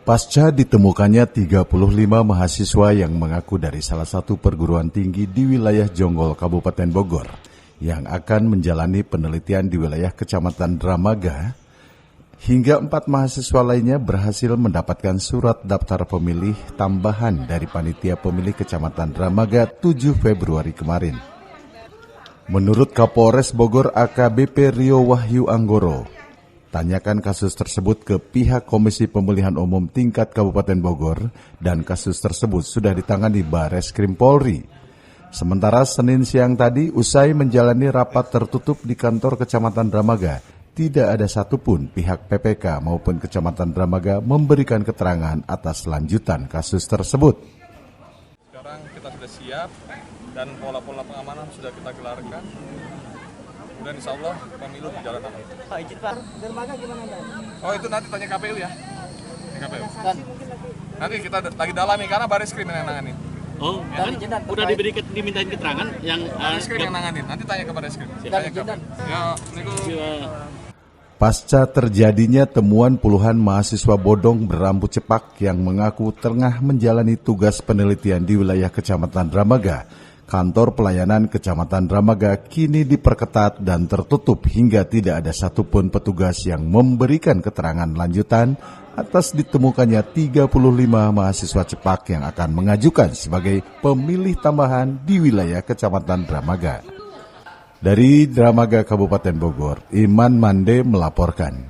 Pasca ditemukannya 35 mahasiswa yang mengaku dari salah satu perguruan tinggi di wilayah Jonggol, Kabupaten Bogor, yang akan menjalani penelitian di wilayah Kecamatan Dramaga, hingga 4 mahasiswa lainnya berhasil mendapatkan surat daftar pemilih tambahan dari Panitia Pemilih Kecamatan Dramaga 7 Februari kemarin. Menurut Kapolres Bogor AKBP Rio Wahyu Anggoro, tanyakan kasus tersebut ke pihak Komisi Pemilihan Umum tingkat Kabupaten Bogor dan kasus tersebut sudah ditangani Bareskrim Polri. Sementara Senin siang tadi, usai menjalani rapat tertutup di kantor Kecamatan Dramaga, tidak ada satupun pihak PPK maupun Kecamatan Dramaga memberikan keterangan atas lanjutan kasus tersebut. Sekarang kita sudah siap dan pola-pola pengamanan sudah kita gelarkan. Dan insya Allah pemilu berjalan aman. Pak, izin Pak, dermaga gimana Pak? Oh itu nanti tanya KPU ya. KPU. Nanti kita lagi dalami karena Bareskrim yang nanganin. Oh, kan udah dimintain keterangan yang Bareskrim yang nanganin. Nanti tanya ke Bareskrim. Tanya KPU. Ya, Pasca terjadinya temuan puluhan mahasiswa bodong berambut cepak yang mengaku tengah menjalani tugas penelitian di wilayah Kecamatan Dramaga, kantor pelayanan Kecamatan Dramaga kini diperketat dan tertutup hingga tidak ada satupun petugas yang memberikan keterangan lanjutan atas ditemukannya 35 mahasiswa cepak yang akan mengajukan sebagai pemilih tambahan di wilayah Kecamatan Dramaga. Dari Dramaga Kabupaten Bogor, Iman Mande melaporkan.